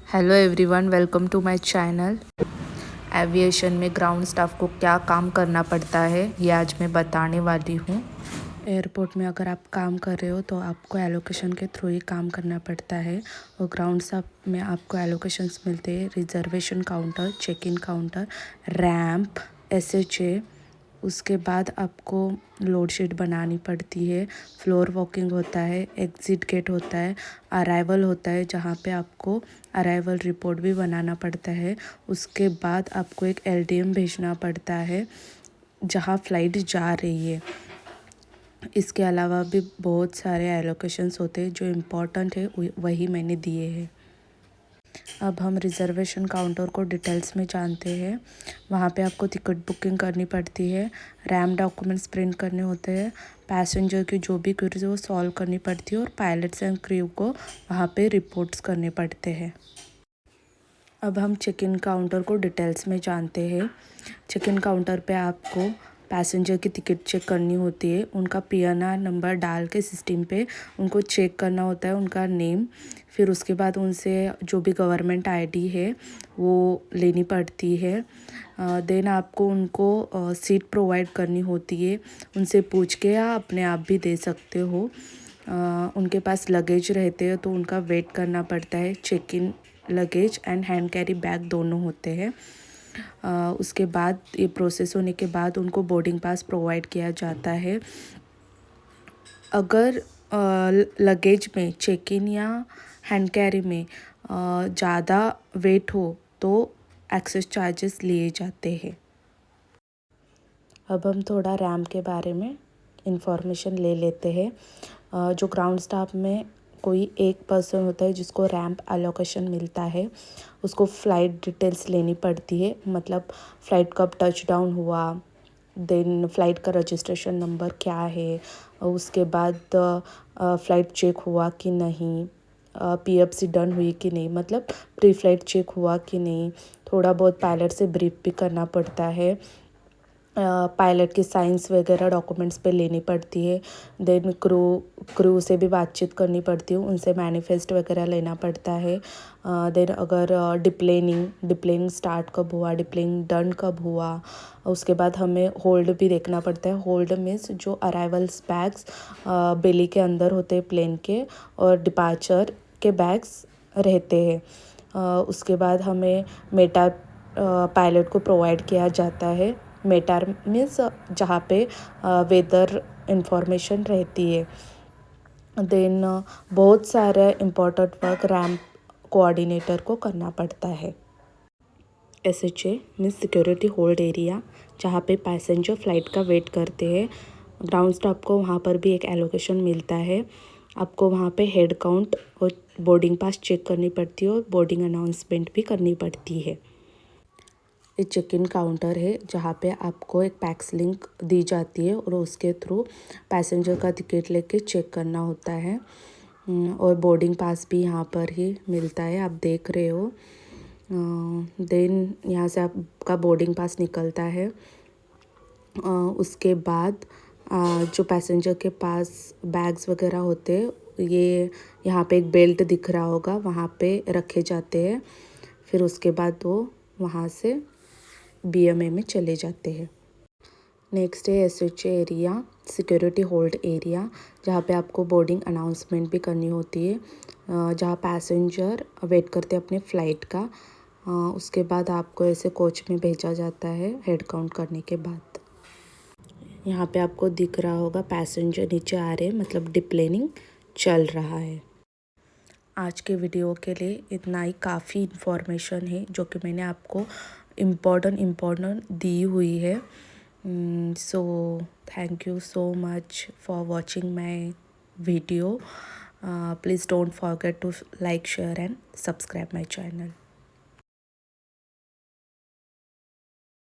Hello everyone, welcome to my channel. Aviation में ground staff को क्या काम करना पड़ता है ये आज मैं बताने वाली हूँ। एयरपोर्ट में अगर आप काम कर रहे हो तो आपको एलोकेशन के थ्रू ही काम करना पड़ता है और ग्राउंड स्टाफ में आपको एलोकेशंस मिलते हैं। Reservation counter, check in counter, ramp, SHA. उसके बाद आपको लोड शीट बनानी पड़ती है। फ्लोर वॉकिंग होता है, एग्ज़िट गेट होता है, अराइवल होता है जहाँ पे आपको अराइवल रिपोर्ट भी बनाना पड़ता है। उसके बाद आपको एक एलडीएम भेजना पड़ता है जहाँ फ़्लाइट जा रही है। इसके अलावा भी बहुत सारे एलोकेशंस होते हैं, जो इम्पोर्टेंट है वही मैंने दिए हैं। अब हम रिज़र्वेशन काउंटर को डिटेल्स में जानते हैं। वहाँ पे आपको टिकट बुकिंग करनी पड़ती है, रैम डॉक्यूमेंट्स प्रिंट करने होते हैं, पैसेंजर की जो भी क्वेरीज है वो सॉल्व करनी पड़ती है और पायलट्स एंड क्रू को वहाँ पे रिपोर्ट्स करने पड़ते हैं। अब हम चेक इन काउंटर को डिटेल्स में जानते हैं। चेक इन काउंटर पे आपको पैसेंजर की टिकट चेक करनी होती है। उनका पीएनआर नंबर डाल के सिस्टम पे उनको चेक करना होता है, उनका नेम। फिर उसके बाद उनसे जो भी गवर्नमेंट आईडी है वो लेनी पड़ती है। देन आपको उनको सीट प्रोवाइड करनी होती है। उनसे पूछ के या अपने आप भी दे सकते हो। उनके पास लगेज रहते हैं तो उनका वेट करना पड़ता है। Check in luggage and hand carry bag दोनों होते हैं। उसके बाद ये प्रोसेस होने के बाद उनको बोर्डिंग पास प्रोवाइड किया जाता है। अगर लगेज में, चेक इन या हैंड कैरी में ज़्यादा वेट हो तो एक्सेस चार्जेस लिए जाते हैं। अब हम थोड़ा रैम के बारे में इंफॉर्मेशन ले लेते हैं। जो ग्राउंड स्टाफ में कोई एक पर्सन होता है जिसको रैंप एलोकेशन मिलता है, उसको फ़्लाइट डिटेल्स लेनी पड़ती है। मतलब फ़्लाइट कब टच डाउन हुआ, देन फ़्लाइट का रजिस्ट्रेशन नंबर क्या है, उसके बाद फ़्लाइट चेक हुआ कि नहीं, पीएफसी डन हुई कि नहीं, मतलब प्री फ्लाइट चेक हुआ कि नहीं। थोड़ा बहुत पायलट से ब्रीफ भी करना पड़ता है। पायलट की साइंस वगैरह डॉक्यूमेंट्स पे लेनी पड़ती है। देन क्रू से भी बातचीत करनी पड़ती है, उनसे मैनिफेस्ट वगैरह लेना पड़ता है। देन अगर डिप्लेनिंग स्टार्ट कब हुआ, डिप्लेनिंग डन कब हुआ। उसके बाद हमें होल्ड भी देखना पड़ता है। होल्ड मीन्स जो अराइवल्स बैग्स बेली के अंदर होते हैं प्लेन के, और डिपार्चर के बैग्स रहते हैं। उसके बाद हमें मेटा पायलट को प्रोवाइड किया जाता है। मेटार मीन्स जहाँ पे वेदर इंफॉर्मेशन रहती है। देन बहुत सारे इम्पोर्टेंट वर्क रैंप कोऑर्डिनेटर को करना पड़ता है। SHA means security hold area, जहाँ पे पैसेंजर फ़्लाइट का वेट करते हैं। ग्राउंड स्टाफ को वहाँ पर भी एक एलोकेशन मिलता है। आपको वहाँ पे हेड काउंट और बोर्डिंग पास चेक करनी पड़ती है और बोर्डिंग अनाउंसमेंट भी करनी पड़ती है। ये चेक इन काउंटर है जहाँ पे आपको एक पैक्स लिंक दी जाती है और उसके थ्रू पैसेंजर का टिकट लेके चेक करना होता है। और बोर्डिंग पास भी यहाँ पर ही मिलता है, आप देख रहे हो। देन यहाँ से आपका बोर्डिंग पास निकलता है। उसके बाद जो पैसेंजर के पास बैग्स वगैरह होते हैं, ये यहाँ पे एक बेल्ट दिख रहा होगा, वहाँ पे रखे जाते हैं। फिर उसके बाद वो वहाँ से बीएमए में चले जाते हैं। नेक्स्ट है SHA area, security hold area, जहाँ पे आपको बोर्डिंग अनाउंसमेंट भी करनी होती है, जहाँ पैसेंजर वेट करते हैं अपने फ़्लाइट का। उसके बाद आपको ऐसे कोच में भेजा जाता है हेड काउंट करने के बाद। यहाँ पे आपको दिख रहा होगा पैसेंजर नीचे आ रहे हैं, मतलब डिप्लेनिंग चल रहा है। आज के वीडियो के लिए इतना ही काफ़ी इन्फॉर्मेशन है जो कि मैंने आपको इम्पोर्टेंट दी हुई है। So thank you so much for watching my video. Please don't forget to like, share and subscribe my channel.